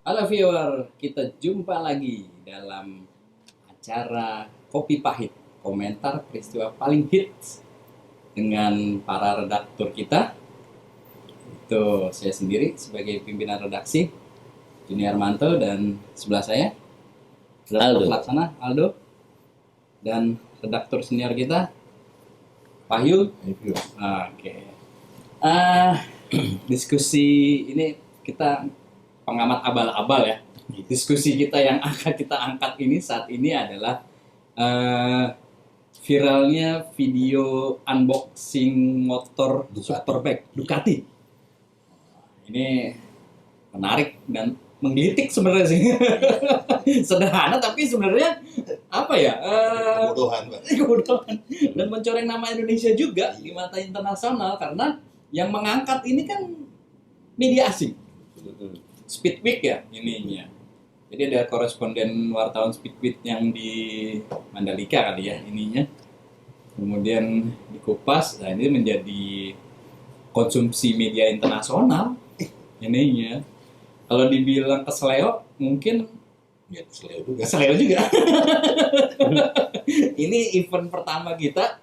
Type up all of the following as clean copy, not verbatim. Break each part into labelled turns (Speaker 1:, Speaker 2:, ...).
Speaker 1: Halo viewer, kita jumpa lagi dalam acara Kopi Pahit, komentar peristiwa paling hits dengan para redaktur kita. Itu saya sendiri sebagai pimpinan redaksi, Juni Armanto, dan sebelah saya redaktur pelaksana Aldo, dan redaktur senior kita Wahyu. Oke. Diskusi ini kita pengamat abal-abal ya. Diskusi kita yang akan kita angkat ini saat ini adalah viralnya video unboxing motor Superbike Ducati. Ini menarik dan menggelitik sebenarnya sih. Sederhana tapi sebenarnya apa ya? Kebodohan. Dan mencoreng nama Indonesia juga di mata internasional karena yang mengangkat ini kan media asing. Speedweek ya ininya. Jadi ada koresponden wartawan Speedweek yang di Mandalika kali ya ininya. Kemudian dikupas, nah ini menjadi konsumsi media internasional ininya. Kalau dibilang kesleo mungkin
Speaker 2: ya kesleo juga.
Speaker 1: Kesleo juga. Ini event pertama kita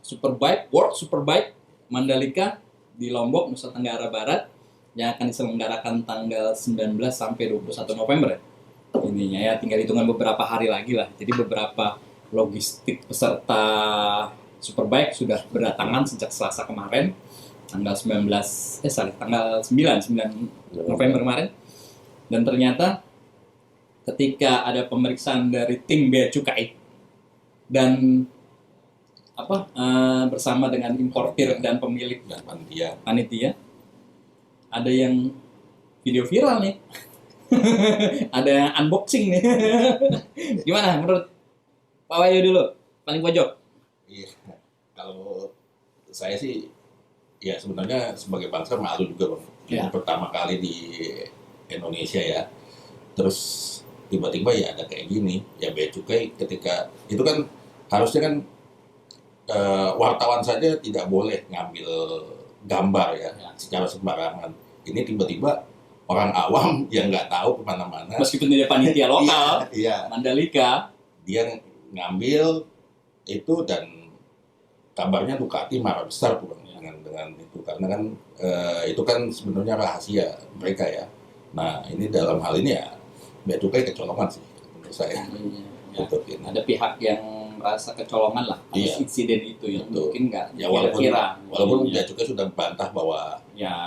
Speaker 1: Superbike, World Superbike Mandalika di Lombok, Nusa Tenggara Barat, yang akan diselenggarakan tanggal 19 sampai 21 November. Ininya ya, tinggal hitungan beberapa hari lagi lah. Jadi beberapa logistik peserta Superbike sudah berdatangan sejak Selasa kemarin, tanggal 9 November kemarin. Dan ternyata ketika ada pemeriksaan dari tim Bea Cukai dan bersama dengan importir dan pemilik
Speaker 2: dan
Speaker 1: panitia, ada yang video viral nih. Ada unboxing nih. Gimana menurut Pak Wahyu dulu, paling pojok?
Speaker 2: Iya, kalau saya sih ya sebenarnya sebagai bangsa malu juga Bang.
Speaker 1: Ya.
Speaker 2: Pertama kali di Indonesia ya. Terus tiba-tiba ya ada kayak gini. Ya Bea Cukai ketika itu kan harusnya kan wartawan saja tidak boleh ngambil gambar ya secara sembarangan. Ini tiba-tiba orang awam yang nggak tahu kemana-mana.
Speaker 1: Meskipun dia panitia lokal,
Speaker 2: iya,
Speaker 1: Mandalika,
Speaker 2: dia ngambil itu dan kabarnya Ducati marah besar tuh Bang, dengan itu karena kan itu kan sebenarnya rahasia mereka ya. Nah ini dalam hal ini ya Bea Cukai kecolongan sih menurut saya.
Speaker 1: Ya, ada pihak yang merasa kecolongan lah atas insiden itu yang mungkin nggak
Speaker 2: ya, walaupun Bea Cukai sudah bantah bahwa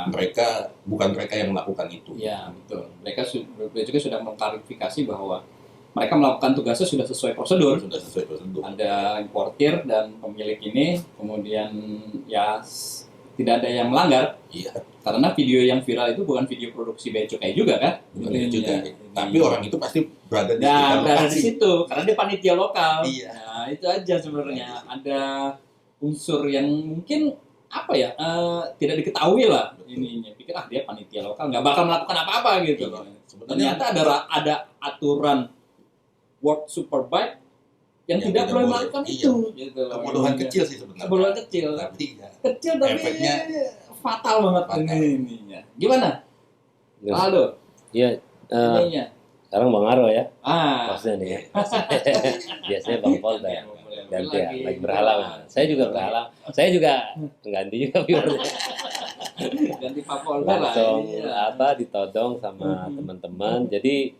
Speaker 2: mereka yang melakukan itu.
Speaker 1: Ya betul. Bea Cukai sudah mengklarifikasi bahwa mereka melakukan tugasnya sudah sesuai prosedur. Ada importir dan pemilik ini, kemudian ya tidak ada yang melanggar.
Speaker 2: Iya.
Speaker 1: Karena video yang viral itu bukan video produksi Bea Cukai juga kan?
Speaker 2: Tapi orang itu pasti berada
Speaker 1: di situ karena dia panitia lokal.
Speaker 2: Iya.
Speaker 1: Nah, itu aja sebenarnya. Ada unsur yang mungkin tidak diketahui lah ininya. Pikir dia panitia lokal nggak bakal melakukan apa-apa gitu loh. Ternyata ada aturan World Superbike yang tidak boleh melakukan itu. Gitu.
Speaker 2: Kebodohan kecil sih sebenarnya.
Speaker 1: Kebodohan kecil. Kecil tapi efeknya fatal banget ininya. Gimana? Aldo?
Speaker 3: Iya. Sekarang Bang Aro ya. Maksudnya nih ya. Biasanya Bang Polda ya. Ganti ya, lagi berhalang. Saya juga berhalang. Saya juga ganti juga viewernya.
Speaker 1: Ganti Pak Polda lah.
Speaker 3: Langsung ditodong sama teman-teman. Jadi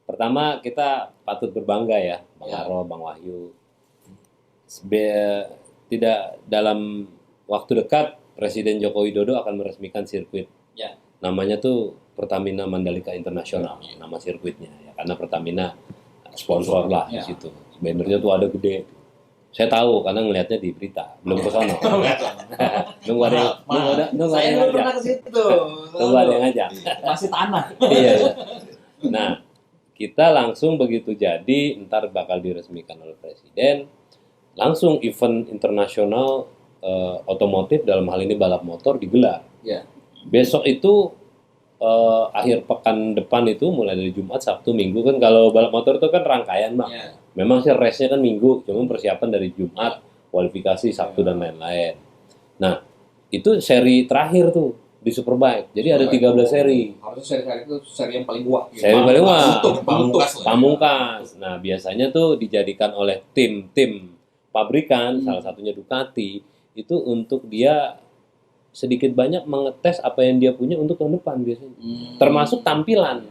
Speaker 3: pertama kita patut berbangga ya, Bang Aro, Bang Wahyu. Tidak dalam waktu dekat Presiden Joko Widodo akan meresmikan sirkuit.
Speaker 1: Ya.
Speaker 3: Namanya tuh Pertamina Mandalika International, nama sirkuitnya ya, karena Pertamina sponsor lah di situ. Bannernya tuh ada gede. Saya tahu karena ngelihatnya di berita, belum ke sana. Nunggu ada yang
Speaker 1: pernah ke situ.
Speaker 3: Nunggu ada yang ngajak.
Speaker 1: Masih tanah.
Speaker 3: Iya. Nah, kita langsung begitu jadi ntar bakal diresmikan oleh Presiden, langsung event internasional otomotif dalam hal ini balap motor digelar.
Speaker 1: Ya.
Speaker 3: Besok itu akhir pekan depan itu mulai dari Jumat, Sabtu, Minggu kan kalau balap motor itu kan rangkaian Bang.
Speaker 1: Ya.
Speaker 3: Memang sih race-nya kan Minggu, cuma persiapan dari Jumat, kualifikasi Sabtu dan lain-lain. Nah, itu seri terakhir tuh di Superbike. Jadi ada 13 seri.
Speaker 1: Harusnya seri-seri itu seri yang paling wah. Gitu.
Speaker 3: Seri paling wah.
Speaker 2: Pamungkas lah.
Speaker 3: Pamungkas. Nah, biasanya tuh dijadikan oleh tim pabrikan, salah satunya Ducati, itu untuk dia sedikit banyak mengetes apa yang dia punya untuk tahun depan biasanya. Termasuk tampilan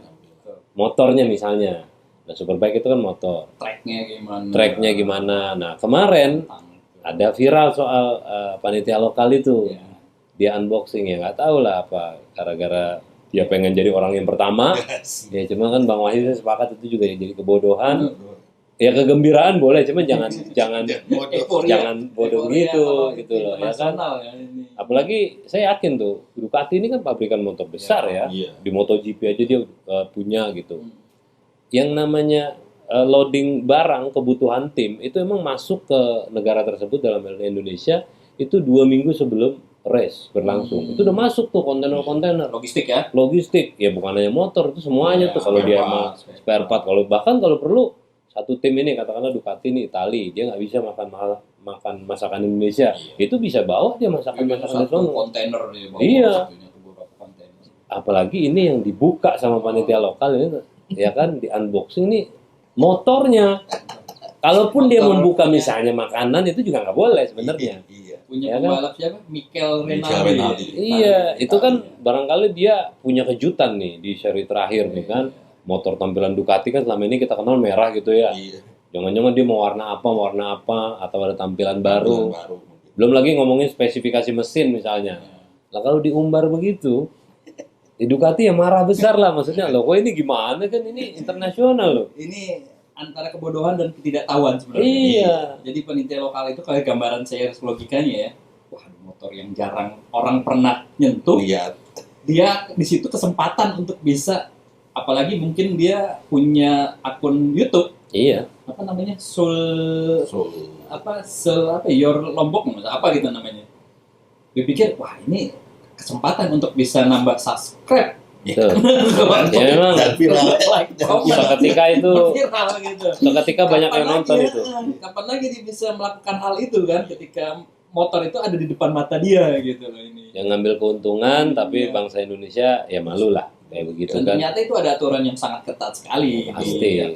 Speaker 3: motornya misalnya. Nah, Superbike itu kan motor. Tracknya gimana. Nah, kemarin ada viral soal panitia lokal itu.
Speaker 1: Ya.
Speaker 3: Dia unboxing ya, nggak tahu lah apa gara-gara dia pengen jadi orang yang pertama. Ya cuma kan Bang Wahyu saya sepakat itu juga jadi kebodohan. Ya kegembiraan boleh, cuma jangan bodoh gitu loh ya kan. Apalagi saya yakin tuh Ducati ini kan pabrikan motor besar ya. Di MotoGP aja dia punya gitu. Yang namanya loading barang kebutuhan tim itu emang masuk ke negara tersebut dalam hal Indonesia itu 2 minggu sebelum race berlangsung. Itu udah masuk tuh kontainer-kontainer. Logistik ya bukan hanya motor itu semuanya tuh kalau dia emang spare part kalau perlu satu tim ini katakanlah Ducati ini Itali dia nggak bisa makan masakan Indonesia itu bisa bawa dia masakan di sana
Speaker 1: kontainer dia bawa.
Speaker 3: Iya. Apalagi ini yang dibuka sama panitia lokal ini ya kan di unboxing nih motornya. Kalaupun dia membuka misalnya makanan itu juga nggak boleh sebenarnya.
Speaker 1: Punya
Speaker 3: ya
Speaker 1: pembalap
Speaker 3: kan?
Speaker 1: siapa? Mikel Rinaldi.
Speaker 3: Iya, itu kan barangkali dia punya kejutan nih di seri terakhir nih kan. Motor tampilan Ducati kan selama ini kita kenal merah gitu ya. Jangan-jangan dia mau warna apa atau ada tampilan baru. Belum lagi ngomongin spesifikasi mesin misalnya. Lah kalau diumbar begitu, di Ducati ya marah besar lah maksudnya. Loh kok ini gimana kan ini internasional loh.
Speaker 1: Ini antara kebodohan dan ketidaktahuan sebenarnya.
Speaker 3: Iya.
Speaker 1: Jadi panitia lokal itu kayak gambaran saya logikanya ya. Wah, motor yang jarang orang pernah nyentuh.
Speaker 2: Lihat.
Speaker 1: Dia di situ kesempatan untuk bisa, apalagi mungkin dia punya akun YouTube.
Speaker 3: Iya.
Speaker 1: Apa namanya? Your Lombok apa gitu namanya. Dia pikir, wah ini kesempatan untuk bisa nambah subscribe.
Speaker 3: Ya memang seketika itu seketika banyak yang nonton itu.
Speaker 1: Kapan lagi dia bisa melakukan hal itu kan ketika motor itu ada di depan mata dia gitu loh ini.
Speaker 3: Yang ngambil keuntungan tapi bangsa Indonesia ya malu lah kayak begitu
Speaker 1: dan
Speaker 3: kan.
Speaker 1: Ternyata itu ada aturan yang sangat ketat sekali
Speaker 3: pasti.
Speaker 1: Di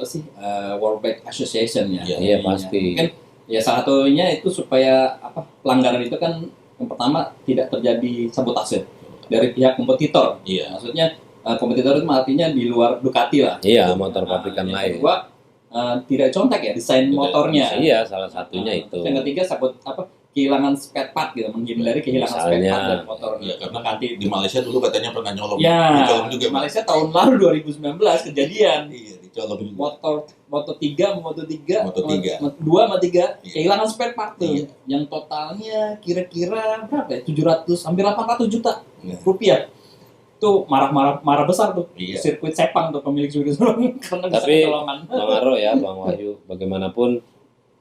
Speaker 1: World Bike Association ya.
Speaker 3: Iya pasti.
Speaker 1: Mungkin ya salah satunya itu supaya pelanggaran itu kan yang pertama tidak terjadi sabotase dari pihak kompetitor. Maksudnya kompetitor itu artinya di luar Ducati lah.
Speaker 3: Iya, motor pabrikan lain.
Speaker 1: Kedua, tidak contek ya desain motornya.
Speaker 3: Iya, salah satunya itu.
Speaker 1: Yang ketiga kehilangan spare part gitu, menghindari kehilangan spare part dari motor.
Speaker 2: Iya, karena di Malaysia dulu katanya pernah nyolong.
Speaker 1: Ya, juga di Malaysia tahun lalu 2019 kejadian.
Speaker 2: Iya, dicolong juga.
Speaker 1: Moto2 sama 3 kehilangan spare part tuh. Yang totalnya kira-kira berapa ya? 700 hampir 800 juta rupiah. Itu marah besar tuh. Sirkuit Sepang tuh pemilik sirkuit karena bisa kecolongan.
Speaker 3: Bang Aro ya, Bang Wahyu, bagaimanapun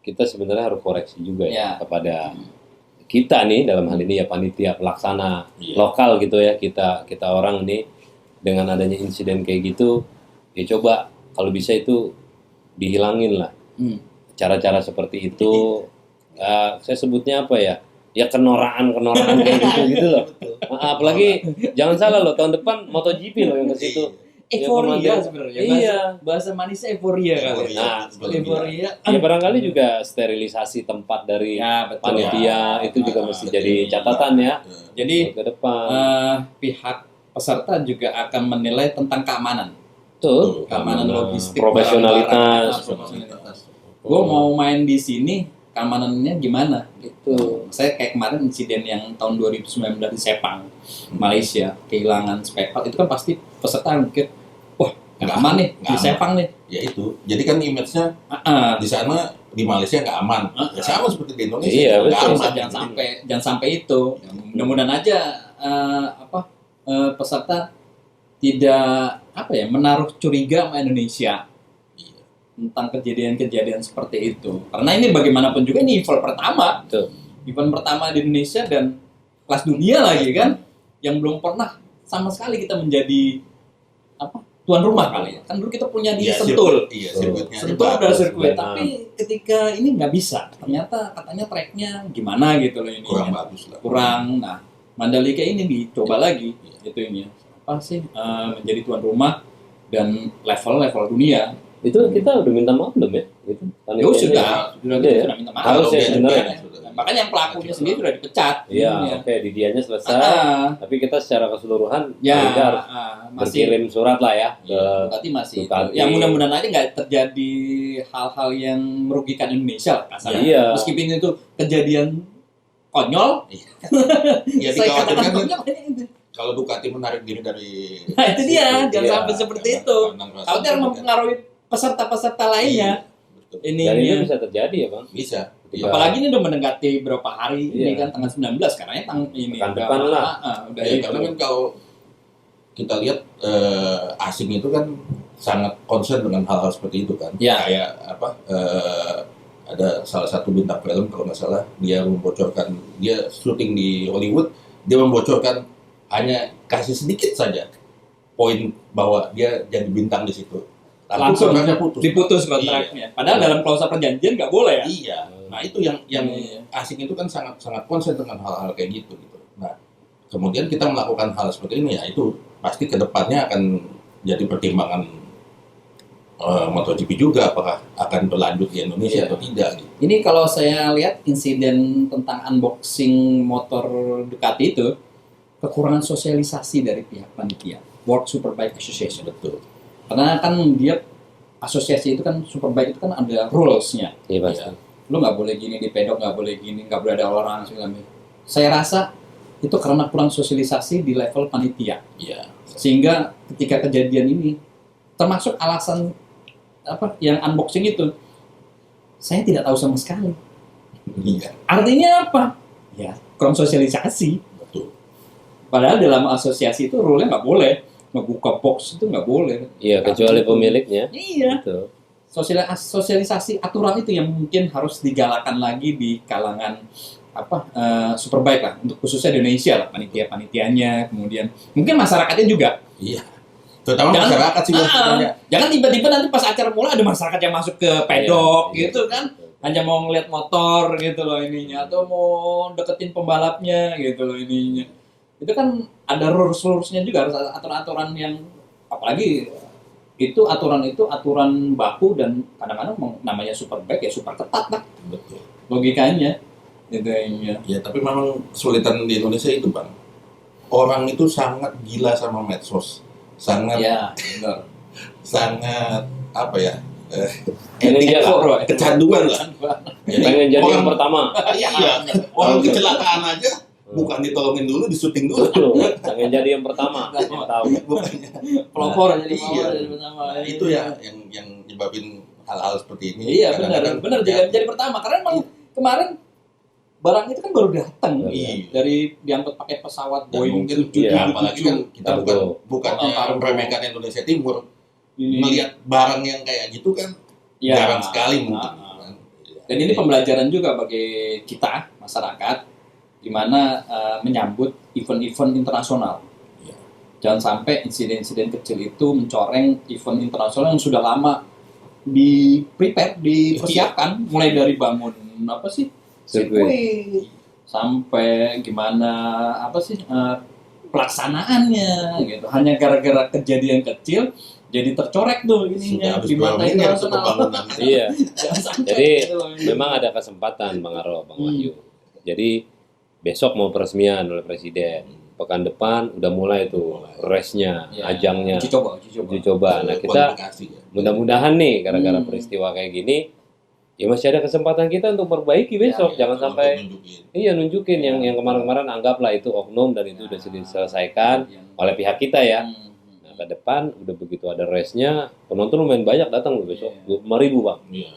Speaker 3: kita sebenarnya harus koreksi juga ya kepada kita nih dalam hal ini ya panitia pelaksana lokal gitu ya, kita orang nih dengan adanya insiden kayak gitu ya coba kalau bisa itu dihilangin lah. Cara-cara seperti itu saya sebutnya apa ya? Ya kenoraan kayak gitu loh. Apalagi jangan salah loh, tahun depan MotoGP loh yang ke situ.
Speaker 1: Euforia sebenarnya.
Speaker 3: Iya.
Speaker 1: Bahasa manisnya euforia kali.
Speaker 3: Nah,
Speaker 1: euforia.
Speaker 3: Ya barangkali juga sterilisasi tempat dari panitia itu juga mesti jadi catatan ya.
Speaker 1: Jadi
Speaker 3: ke depan
Speaker 1: pihak peserta juga akan menilai tentang keamanan.
Speaker 3: Betul.
Speaker 1: Keamanan logistik,
Speaker 3: profesionalitas.
Speaker 1: Gue mau main di sini, keamanannya gimana gitu. Saya kayak kemarin insiden yang tahun 2019 di Sepang, Malaysia, kehilangan spare part itu kan pasti peserta mikir, wah nggak aman nih di Sepang nih.
Speaker 2: Ya itu, jadi kan image-nya di sana di Malaysia nggak aman. Ya sama seperti di Indonesia.
Speaker 3: Iya,
Speaker 2: nggak aman.
Speaker 1: Jangan sampai itu. Mudah-mudahan aja peserta tidak menaruh curiga sama Indonesia tentang kejadian-kejadian seperti itu. Karena ini bagaimanapun juga ini event pertama.
Speaker 3: Betul.
Speaker 1: Event pertama di Indonesia dan kelas dunia lagi kan, yang belum pernah sama sekali kita menjadi tuan rumah kali ya. Kan dulu kita punya di Sentul. Sentul udah sirkuit, tapi ketika ini nggak bisa. Ternyata katanya tracknya gimana gitu loh ini.
Speaker 2: Kurang bagus lah.
Speaker 1: Kurang. Nah, Mandalika ini dicoba lagi itu ini apa sih menjadi tuan rumah dan level dunia.
Speaker 3: Itu kita udah minta maaf belum ya? Gitu.
Speaker 1: Ya sudah
Speaker 3: ya?
Speaker 1: sudah minta maaf.
Speaker 3: Harus ya
Speaker 2: Kalau
Speaker 3: sebenarnya.
Speaker 1: Nah, makanya yang pelakunya sendiri sudah dipecat.
Speaker 3: Iya,
Speaker 1: Ini ya.
Speaker 3: oke, di dianya selesai. Tapi kita secara keseluruhan
Speaker 1: Ya,
Speaker 3: kita harus
Speaker 1: masih
Speaker 3: berkirim surat lah ya ke
Speaker 1: Ducati masih
Speaker 3: Ducati.
Speaker 1: itu. Ya mudah-mudahan aja nggak terjadi hal-hal yang merugikan Indonesia lah kasarnya.
Speaker 3: Iya.
Speaker 1: Meskipun itu kejadian konyol,
Speaker 2: Ya
Speaker 1: saya
Speaker 2: dikhawatirkan
Speaker 1: katakan
Speaker 2: kan
Speaker 1: konyol itu.
Speaker 2: kalau Ducati menarik diri dari
Speaker 1: Nah itu dia, jangan
Speaker 3: Iya.
Speaker 1: sampai seperti itu. Kalau dia mempengaruhi peserta-peserta lainnya, ini
Speaker 3: dan itu
Speaker 1: ya.
Speaker 3: bisa terjadi ya, Bang.
Speaker 2: bisa.
Speaker 3: Iya.
Speaker 1: Apalagi ini udah mendekati berapa hari ini
Speaker 3: Iya.
Speaker 1: kan tanggal 19 karena ini
Speaker 3: Pekan
Speaker 1: udah-
Speaker 3: depan lah.
Speaker 1: udah
Speaker 2: Ya,
Speaker 1: itu.
Speaker 2: karena kan kalau kita lihat asing itu kan sangat concern dengan hal-hal seperti itu kan.
Speaker 1: Ya.
Speaker 2: Kayak apa? Ada salah satu bintang film kalau nggak salah dia membocorkan dia syuting di Hollywood, dia membocorkan hanya kasih sedikit saja poin bahwa dia jadi bintang di situ.
Speaker 1: Langsung
Speaker 2: kontraknya putus.
Speaker 1: diputus kontraknya. Padahal dalam klausa perjanjian nggak boleh ya.
Speaker 2: Iya. Nah itu yang
Speaker 1: Iya.
Speaker 2: asing itu kan sangat sangat konsen dengan hal-hal kayak gitu. Nah kemudian kita melakukan hal seperti ini ya itu pasti kedepannya akan jadi pertimbangan MotoGP juga apakah akan berlanjut di Indonesia
Speaker 1: Iya.
Speaker 2: atau tidak. Gitu.
Speaker 1: Ini kalau saya lihat insiden tentang unboxing motor Ducati itu kekurangan sosialisasi dari pihak panitia World Superbike Association.
Speaker 2: Betul.
Speaker 1: Karena kan dia asosiasi itu kan Superbike itu kan ada rules-nya.
Speaker 3: Iya pasti.
Speaker 1: Lu nggak boleh gini di pedok, nggak boleh gini, nggak boleh ada orang segala macam. Saya rasa itu karena kurang sosialisasi di level panitia.
Speaker 2: Iya.
Speaker 1: Sehingga ketika kejadian ini termasuk alasan apa yang unboxing itu saya tidak tahu sama sekali.
Speaker 2: Iya.
Speaker 1: Artinya apa? Ya, kurang sosialisasi.
Speaker 2: Betul.
Speaker 1: Padahal dalam asosiasi itu rule-nya nggak boleh ngebuka box itu nggak boleh.
Speaker 3: Iya, kecuali pemiliknya.
Speaker 1: Iya.
Speaker 3: Betul.
Speaker 1: Sosialisasi aturan itu yang mungkin harus digalakan lagi di kalangan Superbike lah, untuk khususnya di Indonesia lah, panitia-panitianya, kemudian mungkin masyarakatnya juga.
Speaker 2: Iya. Terutama
Speaker 1: Jangan-
Speaker 2: masyarakat sih sebenarnya.
Speaker 1: Jangan tiba-tiba nanti pas acara mulai ada masyarakat yang masuk ke pedok
Speaker 3: Iya,
Speaker 1: gitu kan, hanya mau ngeliat motor gitu loh ininya, atau mau deketin pembalapnya gitu loh ininya. Itu kan ada rules-rulesnya juga, harus ada aturan-aturan yang, apalagi itu aturan baku dan kadang-kadang namanya Superbike ya super ketat lah
Speaker 2: Betul.
Speaker 1: logikanya gitu ya.
Speaker 2: Ya tapi memang kesulitan di Indonesia itu bang. Orang itu sangat gila sama medsos. Sangat
Speaker 1: Ya, benar.
Speaker 2: sangat apa ya?
Speaker 3: Pengen jadi,
Speaker 2: Kecanduan lah.
Speaker 3: pengen jadi yang pertama.
Speaker 2: Iya. Orang kecelakaan aja bukan ditolongin dulu, disuting dulu.
Speaker 3: Betul. Pengen jadi yang pertama. Yang tahu.
Speaker 2: Bukannya.
Speaker 1: Pelopor jadi
Speaker 2: Iya.
Speaker 1: pelopor jadi pertama.
Speaker 2: Nah, itu ya yang nyebabin hal-hal seperti ini.
Speaker 1: Iya benar,
Speaker 2: Kadang-kadang
Speaker 1: benar
Speaker 2: ya,
Speaker 1: jadi pertama karena emang kemarin barang itu kan baru datang
Speaker 2: Iya.
Speaker 1: dari diangkut pakai pesawat
Speaker 2: dan
Speaker 1: Boeing
Speaker 2: mungkin
Speaker 3: Iya,
Speaker 2: apalagi kan kita bukannya
Speaker 1: Oh,
Speaker 2: meremehkan Indonesia Timur,
Speaker 1: ini.
Speaker 2: melihat barang yang kayak gitu kan
Speaker 1: Ya.
Speaker 2: jarang sekali mungkin.
Speaker 1: Nah, dan ini pembelajaran juga bagi kita masyarakat di mana menyambut event-event internasional.
Speaker 2: Iya.
Speaker 1: Jangan sampai insiden-insiden kecil itu mencoreng event internasional yang sudah lama dipersiapkan mulai dari bangun apa sih sirkuit sampai gimana apa sih pelaksanaannya gitu, hanya gara-gara kejadian kecil jadi tercorek tuh
Speaker 2: Sudah
Speaker 1: ininya
Speaker 2: habis
Speaker 1: di mata
Speaker 2: berapa miliar tuh
Speaker 1: internasional.
Speaker 2: pembangunan.
Speaker 3: Iya.
Speaker 1: Jangan sampai
Speaker 3: Jadi
Speaker 1: gitu loh.
Speaker 3: memang ada kesempatan Bang Aro, Bang Wahyu. Jadi besok mau peresmian oleh Presiden. Pekan depan udah mulai tuh race-nya,
Speaker 1: Ya,
Speaker 3: ajangnya,
Speaker 1: uji coba.
Speaker 3: uji coba. Nah kita
Speaker 2: Kualifikasi, ya.
Speaker 3: mudah-mudahan nih gara-gara
Speaker 1: Hmm.
Speaker 3: peristiwa kayak gini, ya masih ada kesempatan kita untuk perbaiki besok.
Speaker 2: Ya,
Speaker 3: Jangan
Speaker 2: untuk
Speaker 3: sampai
Speaker 2: nunjukin.
Speaker 3: nunjukin yang kemarin-kemarin anggaplah itu oknum dan itu udah diselesaikan oleh pihak kita ya. Nah, ke depan udah begitu ada race-nya, penonton lumayan banyak datang loh besok. 25.000 Bang.
Speaker 2: Iya.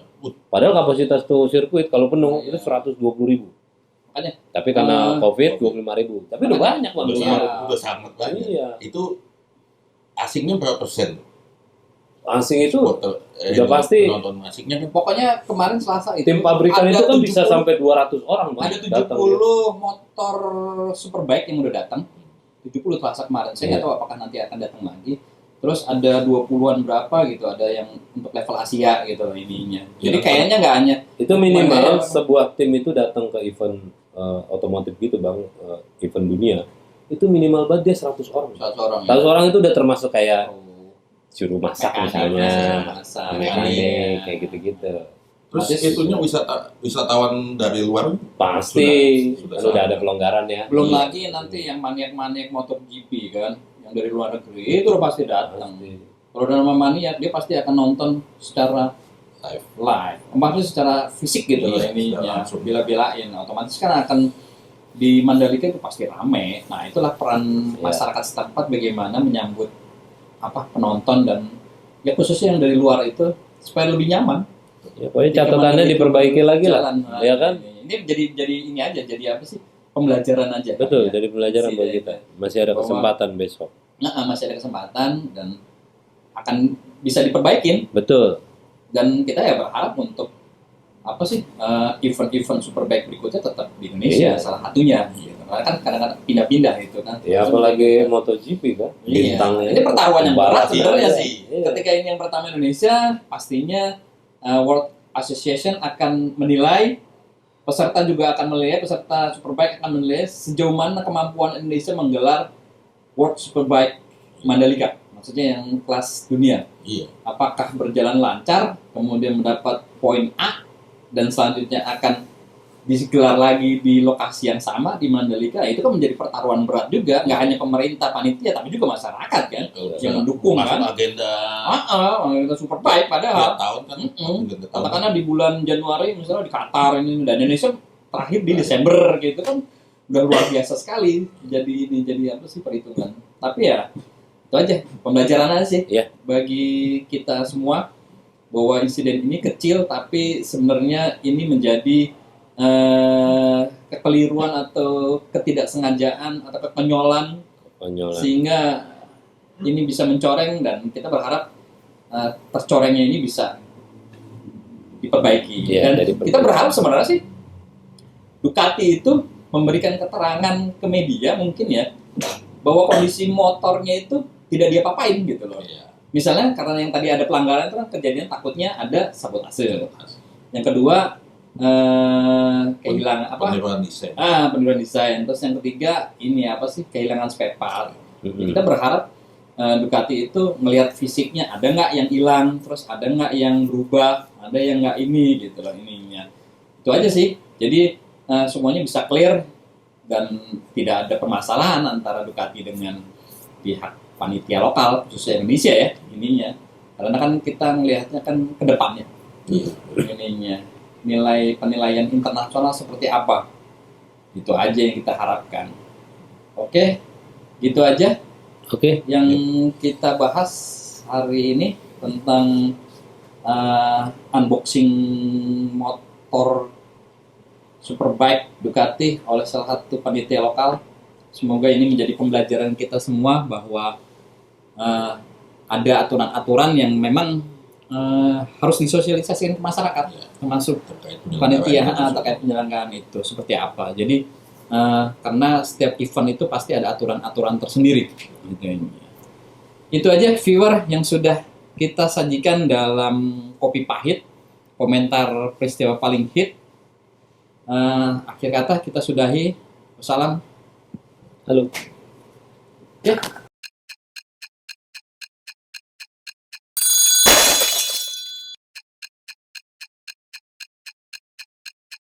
Speaker 3: Padahal kapasitas tuh sirkuit kalau penuh itu 120.000.
Speaker 1: Makanya,
Speaker 3: Tapi karena COVID
Speaker 2: COVID.
Speaker 3: 25.000. Tapi udah banyak Bang.
Speaker 2: Udah
Speaker 1: Iya.
Speaker 2: sangat, udah sangat banyak.
Speaker 3: Iya.
Speaker 2: Itu asingnya berapa persen?
Speaker 3: Asing itu
Speaker 2: Supporter,
Speaker 3: udah pasti.
Speaker 2: penonton asingnya kan
Speaker 1: pokoknya kemarin Selasa itu
Speaker 3: tim pabrikan
Speaker 1: ada
Speaker 3: itu kan bisa
Speaker 1: 70
Speaker 3: sampai 200 orang Bang.
Speaker 1: ada
Speaker 3: datang
Speaker 1: 70 motor Superbike yang udah datang. 70 Selasa kemarin. Saya nggak
Speaker 3: Iya.
Speaker 1: tahu apakah nanti akan datang lagi. Terus ada 20-an berapa gitu, ada yang untuk level Asia gitu loh ininya. Jadi
Speaker 2: Ya,
Speaker 1: kayaknya nggak hanya
Speaker 3: Itu minimal
Speaker 1: Mana ya?
Speaker 3: sebuah tim itu datang ke event otomotif gitu bang, event dunia. Itu minimal banget dia 100 orang.
Speaker 1: 100 orang.
Speaker 3: 100 orang itu udah termasuk kayak
Speaker 1: Oh,
Speaker 3: juru masak
Speaker 1: mekanik,
Speaker 3: misalnya,
Speaker 1: masak,
Speaker 3: mekanik kayak gitu-gitu.
Speaker 2: Terus
Speaker 1: Berarti
Speaker 2: itunya wisatawan dari luar
Speaker 3: Pasti
Speaker 2: Sudah
Speaker 3: kan udah ada
Speaker 2: sama.
Speaker 3: pelonggaran ya.
Speaker 1: Belum
Speaker 2: Iya.
Speaker 1: lagi nanti yang maniak-maniak MotoGP kan, yang dari luar negeri itu udah pasti datang.
Speaker 3: Pasti.
Speaker 1: Kalau dalam maniak dia pasti akan nonton secara
Speaker 2: live.
Speaker 1: maksudnya secara fisik gitu loh
Speaker 2: Iya, secara
Speaker 1: ininya,
Speaker 2: langsung.
Speaker 1: bela-belain, otomatis kan akan di Mandalika itu pasti rame. Nah itulah peran
Speaker 3: Iya.
Speaker 1: masyarakat setempat bagaimana menyambut penonton dan ya khususnya yang dari luar itu supaya lebih nyaman.
Speaker 3: Ya, pokoknya
Speaker 1: Ketika
Speaker 3: catatannya
Speaker 1: Mandalika
Speaker 3: diperbaiki lagi lah,
Speaker 1: jalan, nah,
Speaker 3: ya kan?
Speaker 1: Ini jadi ini aja, jadi apa sih, pembelajaran aja.
Speaker 3: Betul,
Speaker 1: Ya.
Speaker 3: jadi pelajaran buat
Speaker 1: Iya,
Speaker 3: kita.
Speaker 1: iya.
Speaker 3: Masih ada
Speaker 1: Bahwa-
Speaker 3: kesempatan besok.
Speaker 1: Nah, masih ada kesempatan dan akan bisa diperbaikin,
Speaker 3: Betul.
Speaker 1: dan kita ya berharap untuk apa sih event-event superbike berikutnya tetap di Indonesia
Speaker 3: Iya.
Speaker 1: salah satunya gitu. Karena kan kadang-kadang pindah-pindah gitu kan.
Speaker 3: Ya apalagi MotoGP kan,
Speaker 1: Iya.
Speaker 3: bintangnya.
Speaker 1: Ini pertaruhan yang berat
Speaker 3: balap
Speaker 1: sebenarnya
Speaker 3: aja.
Speaker 1: sih.
Speaker 3: Iya.
Speaker 1: Ketika ini yang pertama Indonesia, pastinya World Association akan menilai, peserta juga akan menilai, peserta Superbike akan menilai sejauh mana kemampuan Indonesia menggelar World Superbike Mandalika. Maksudnya yang kelas dunia.
Speaker 2: Iya.
Speaker 1: Apakah berjalan lancar, kemudian mendapat poin A, dan selanjutnya akan digelar lagi di lokasi yang sama di Mandalika. Itu kan menjadi pertaruhan berat juga, nggak hanya pemerintah, panitia, tapi juga masyarakat kan
Speaker 2: Kalau
Speaker 1: yang mendukung
Speaker 2: masuk
Speaker 1: kan.
Speaker 2: agenda
Speaker 1: Kita Superbike
Speaker 2: tiap
Speaker 1: padahal
Speaker 2: tahun kan. Agenda tahun.
Speaker 1: katakanlah di bulan Januari misalnya di Qatar ini, dan Indonesia terakhir di Desember gitu kan, udah luar biasa sekali. Jadi apa sih perhitungan. Tapi ya itu aja pembelajaran aja sih
Speaker 3: Iya.
Speaker 1: bagi kita semua, bahwa insiden ini kecil tapi sebenarnya ini menjadi kekeliruan atau ketidaksengajaan atau kekonyolan,
Speaker 3: Konyolan.
Speaker 1: sehingga ini bisa mencoreng, dan kita berharap tercorengnya ini bisa diperbaiki.
Speaker 3: Iya,
Speaker 1: Dan
Speaker 3: dari
Speaker 1: kita berharap sebenarnya sih Ducati itu memberikan keterangan ke media mungkin ya, bahwa kondisi motornya itu tidak diapa-apain gitu loh.
Speaker 2: Iya.
Speaker 1: Misalnya karena yang tadi ada pelanggaran itu kan kejadian takutnya ada sabotase. Yang kedua kehilangan apa?
Speaker 2: Peniruan desain.
Speaker 1: Peniruan desain. Terus yang ketiga ini apa sih, kehilangan spare part.
Speaker 3: Mm-mm.
Speaker 1: Kita berharap Ducati itu melihat fisiknya ada nggak yang hilang, terus ada nggak yang berubah, ada yang nggak ini gitu loh ininya. Itu aja sih. Jadi semuanya bisa clear dan tidak ada permasalahan antara Ducati dengan pihak panitia lokal khususnya Indonesia ya ininya. Karena kan kita melihatnya kan ke depannya
Speaker 2: Iya.
Speaker 1: ininya. Nilai penilaian internasional seperti apa, itu aja yang kita harapkan. Oke, gitu aja
Speaker 3: Oke.
Speaker 1: yang kita bahas hari ini tentang unboxing motor Superbike Ducati oleh salah satu panitia lokal. Semoga ini menjadi pembelajaran kita semua bahwa ada aturan-aturan yang memang harus disosialisasikan ke masyarakat, termasuk
Speaker 2: Terkait
Speaker 1: panitia
Speaker 2: penyelenggaraan itu.
Speaker 1: terkait penyelenggaraan itu seperti apa. Jadi karena setiap event itu pasti ada aturan-aturan tersendiri. Itu aja viewer yang sudah kita sajikan dalam Kopi Pahit, komentar peristiwa paling hit. Akhir kata kita sudahi. Wassalam.
Speaker 3: Halo.
Speaker 1: Ya.